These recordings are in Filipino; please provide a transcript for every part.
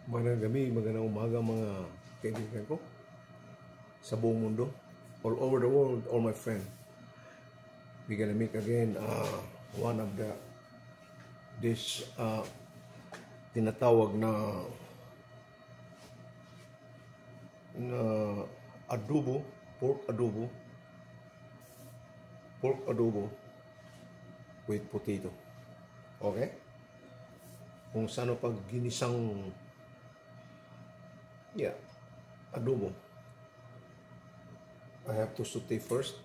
Magandang gabi, magandang umaga mga kaibigan ko sa buong mundo, all over the world, all my friends. We're gonna make again one of this tinatawag na adobo, pork adobo with potato. Okay? Kung saan pag ginisang adobo. I have to saute first.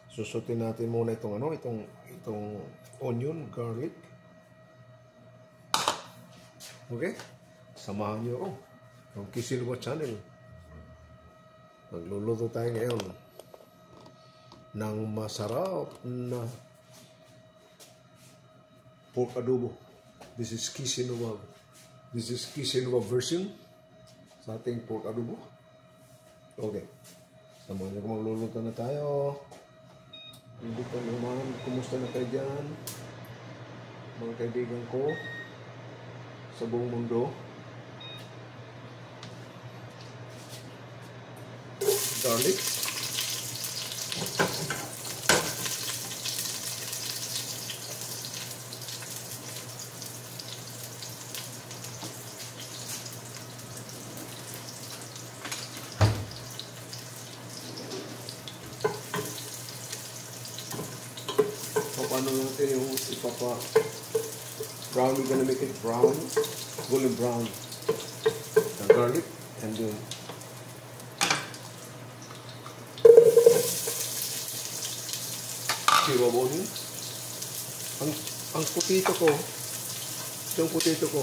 Susutin natin muna itong onion, garlic. Okay? Samahan niyo ako. Yung Kisilwa Channel. Magluluto tayo ngayon ng masarap na pork adobo. This is Kisilwa. This is Kisilwa version sa ating pork adobo. Okay. Samahan niyo kung magluluto na tayo. Hindi ko naman, kumusta na kayo dyan? Mga kaibigan ko sa buong mundo. Garlic. Paano natin yung brown, we're gonna make it brown, golden brown, the garlic, and then siwa onion. Ang potato ko, yung potato ko,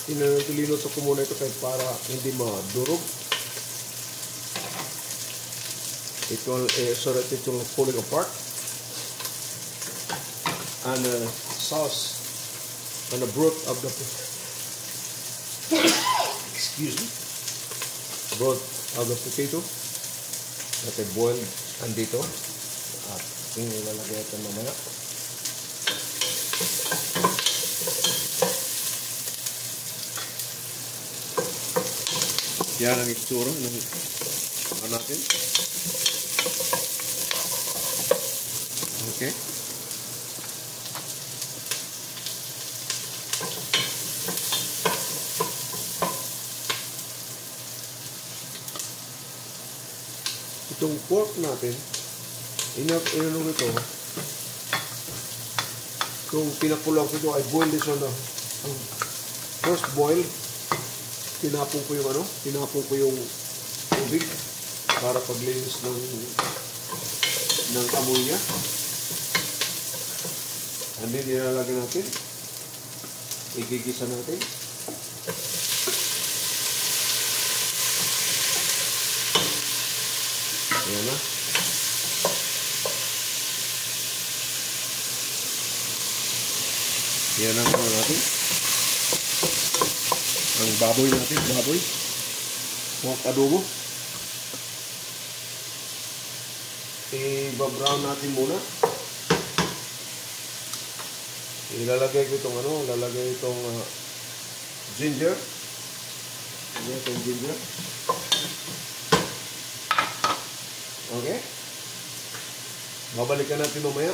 pinilinuto ko muna ito kahit para hindi madurog. So that it will falling apart. And sauce and the broth of the broth of the potato that I boiled andito at ilalagay ito mamaya. Yan ang itsura ng natin. Okay. Itong pork natin, inanong ito, kung pinakulang ko ito, I boil this on the first boil, tinapon ko yung tubig para paglinis ng amoy niya. And then ilalagay natin, igigisa natin. Ayan na. Yan ang natin. Ang baboy natin, pork adobo. I-brown natin muna. Ilalagay ko itong ginger. Ayan itong ginger. Okay? Babalikan natin mamaya.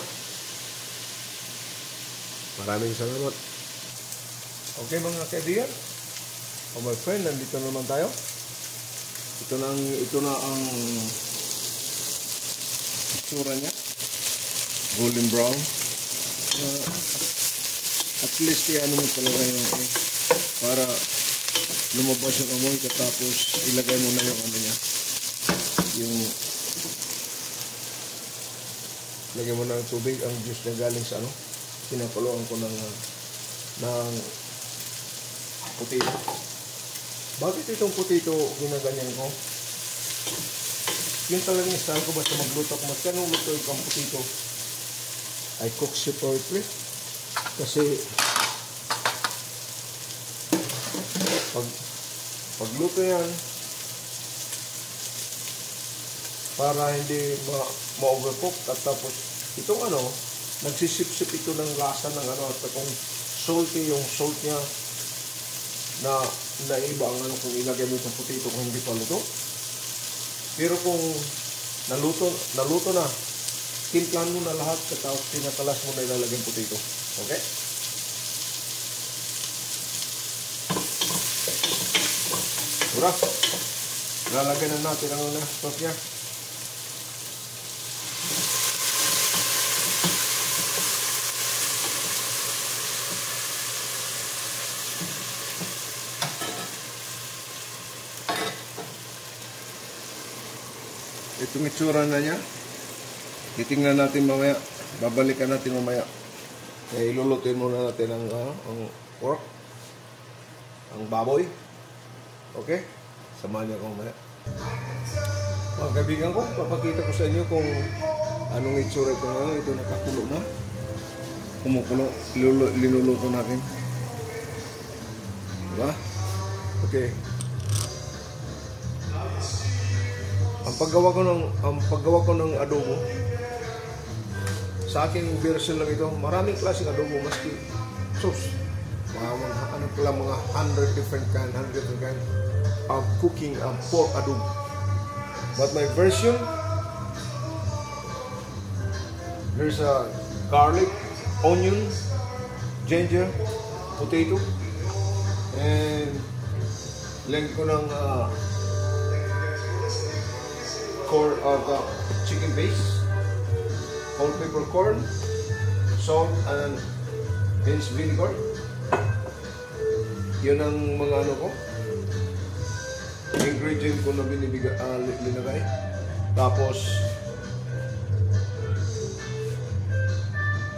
Maraming salamat. Okay mga kaibigan. My friend, nandito naman tayo. Ito na ang itsura niya. Golden brown. At least ano mo talaga yun. Para lumabas yung amoy tapos ilagay mo na yung niya. Lagyan mo ng tubig, ang juice na galing sa pinakuluan ko ng potato. Bakit itong potato ginaganyan ko? Yun talagang style ko, basta magluto ko. Mas kanong luto yung potato, I cook separately. Kasi pagluto yan, para hindi ma-overcook at tapos itong nagsisip-sip ito ng lasa ng at kung salty yung salt niya na naiba ang ano kung ilagay mo itong potato kung hindi pa luto. Pero kung naluto na, timplan mo na lahat tapos pinakalas mo na ilalagay yung potato. Okay? Ura, lalagay na natin ang sauce niya. Itong itsura na niya. Titingnan natin mamaya. Babalikan natin mamaya. Ilulutuin muna natin ang pork. Ang baboy. Okay? Samahan niyo ako mamaya. Mga kaibigan ko, papakita ko sa inyo kung anong itsura ito na. Ito nakakulo na. Kumukulo. Linuluto natin. Diba? Okay. Ang paggawa ko ng adobo, sa aking version lang ito, maraming klaseng adobo, maski sauce. Mga 100 different kind of cooking of pork adobo. But my version, there's a garlic, onion, ginger, potato, and lagyan ko ng corn of chicken base, whole peppercorn, salt, and minced vinegar. Yun ang mga ano ko, ingredient ko na linagay. Tapos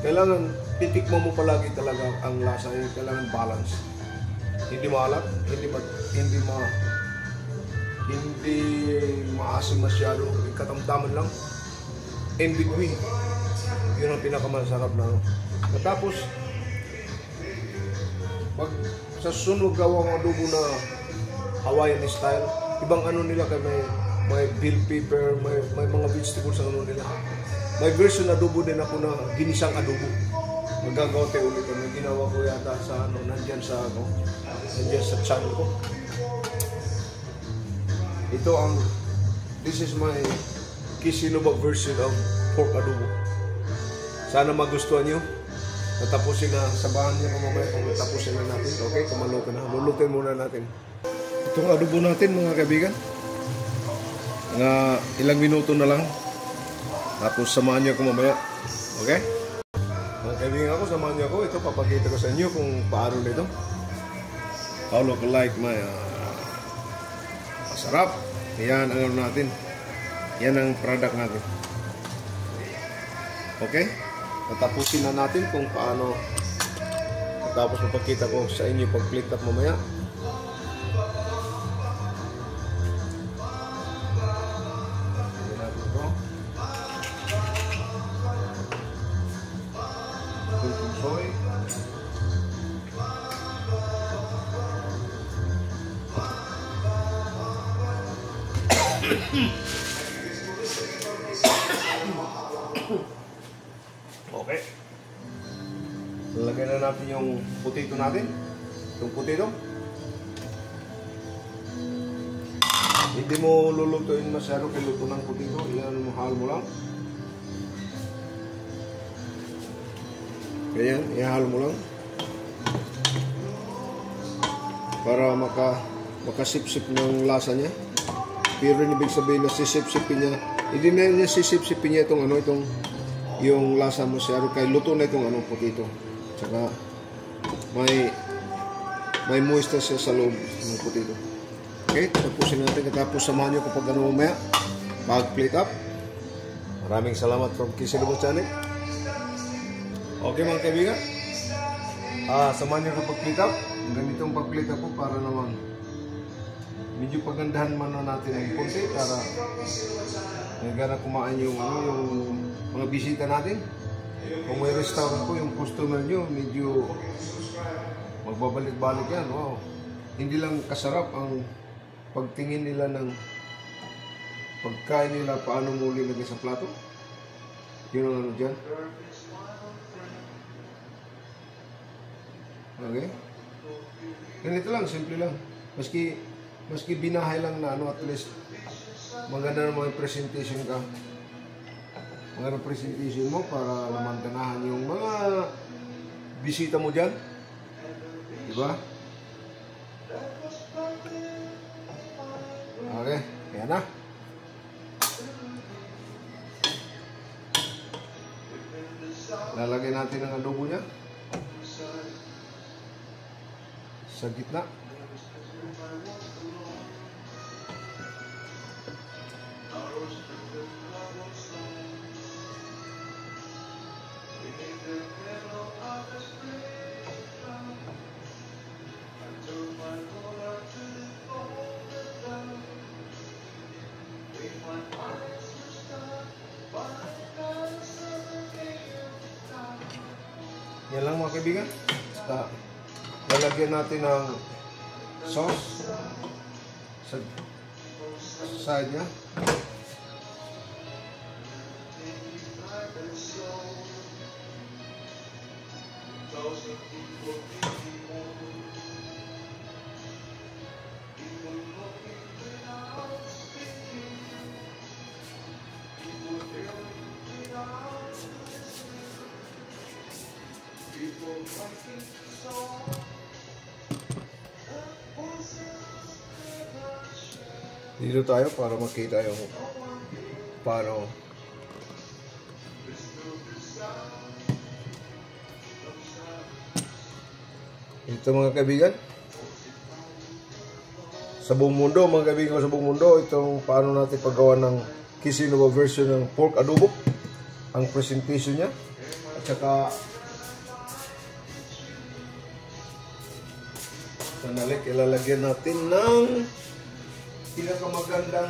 kailangan titikman mo palagi talaga ang lasa. Kailangan balance. Hindi maalat, hindi maasim masyado, katamtaman lang, in between. Yun ang pinakamasarap na ano. Tapos pag sa sunog gawa ng adobo na Hawaiian style, ibang ano nila kay may bell pepper, may mga vegetables ang ano nila. May version adobo din ako na ginisang adobo. Magagawa tayo ulit. May ginawa ko yata sa ano, nandyan sa channel ko. This is my Kisinova version of pork adobo. Sana magustuhan nyo. Natapusin na, sabahan nyo kung mamaya kung natapusin na natin. Okay, kumalo ka na. Lulutin muna natin. Itong adobo natin mga kaibigan. Ilang minuto na lang. Tapos samahan nyo ko mamaya. Okay? Mga kaibigan ako, samahan nyo ako. Ito, papakita ko sa inyo kung paano nito. How look like my masarap. Yan ang ano natin. Yan ang product natin. Okay? Tatapusin na natin kung paano. Tapos mapakita ko sa inyo pag plate up mamaya. Soy. Okay. Lalagyan na natin yung potato natin. Itong potato. Hindi mo lulutuin masyado kay luto ng potato. Iyan mo, halo mo lang. Ganyan, ihalo mo lang. Para makasipsip ng lasa niya. Pero ibig sabihin na sisipsipin niya. Hindi na niya sisipsipin niya yung lasa mo siya. Kaya luto na itong potato. Tsaka may moisture siya sa loob ng potato. Okay, tapusin natin. Tapos samahan nyo kapag mamaya. Pag-plate up. Maraming salamat from Kisinova Channel. Okay mga kaibigan. Samahan nyo kapag plate up. Ganitong pag-plate up po para naman medyo pagandahan man na natin ang konti para nagana kumain yung mga bisita natin. Kung may restaurant po, yung customer nyo medyo magbabalik-balik yan. Wow. Hindi lang kasarap ang pagtingin nila ng pagkain nila, paano mo lilagay sa plato. Yun ang ano dyan. Okay? Ganito lang, simple lang. Maski binahay lang na ano, at least maganda na mga presentation ka. Maganda presentation mo para naman ganahan yung mga bisita mo dyan. Diba? Okay, kaya na. Lalagay natin ang adobo niya sa gitna. Yan lang mga kaibigan. Lalagyan natin ng sauce sa side niya. Dito tayo para makita yung paano ito mga kaibigan sa buong mundo, mga kaibigan sa buong mundo, itong paano natin paggawa ng Kisinova version ng pork adobo, ang presentation niya, at saka sanalik ilalagyan natin ng pinakamagandang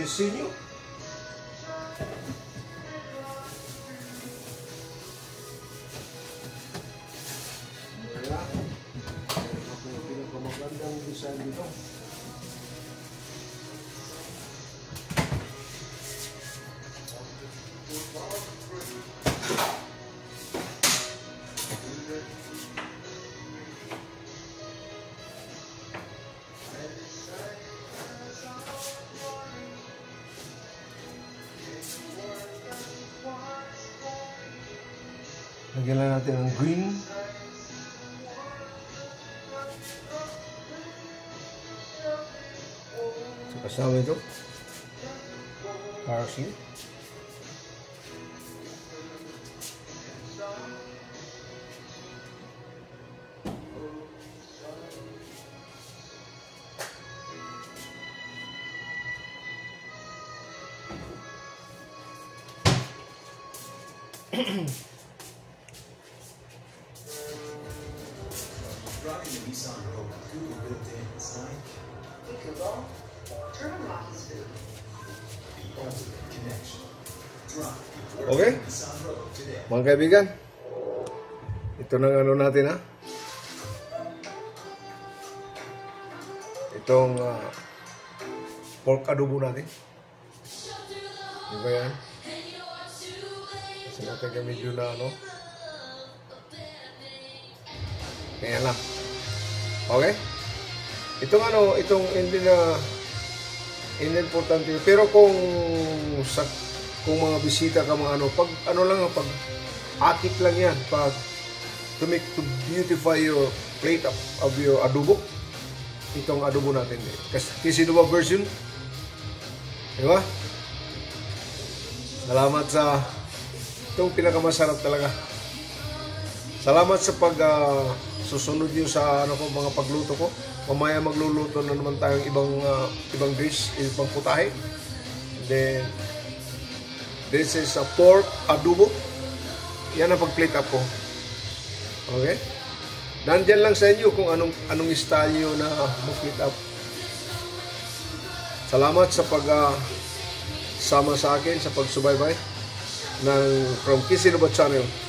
disenyo. Kaya, pinakamagandang design dito. Lagyan lang natin ng green. So, kasama ito. Parsley. Driving the Nissan Rogue with Google built-in inside. Hey Google, turn on Rocky's food. The ultimate connection. Drive the Okay? Nissan Rogue today. Mga kaibigan, ito na ano natin ha. Itong pork adobo natin. Diba yan? Kasi natin kami medyo na ano. Kaya lang. Okay? Itong ano, itong hindi importante. Pero kung mga bisita ka mga ano, pag ano lang, pag akit lang yan, pag to beautify your plate of your adobo, itong adobo natin. Kasi Kisinova version. Diba? Salamat sa itong pinakamasarap talaga. Salamat sa susunod nyo sa ano ko, mga pagluto ko. Mamaya magluluto na naman tayong ibang dish, ibang putahe. Then this is a pork adobo. Yan ang pag-plate up ko. Okay? Nandyan lang sa inyo kung anong style nyo na mag-plate up. Salamat sa sama sa akin sa pagsubaybay ng From Kisinova Channel.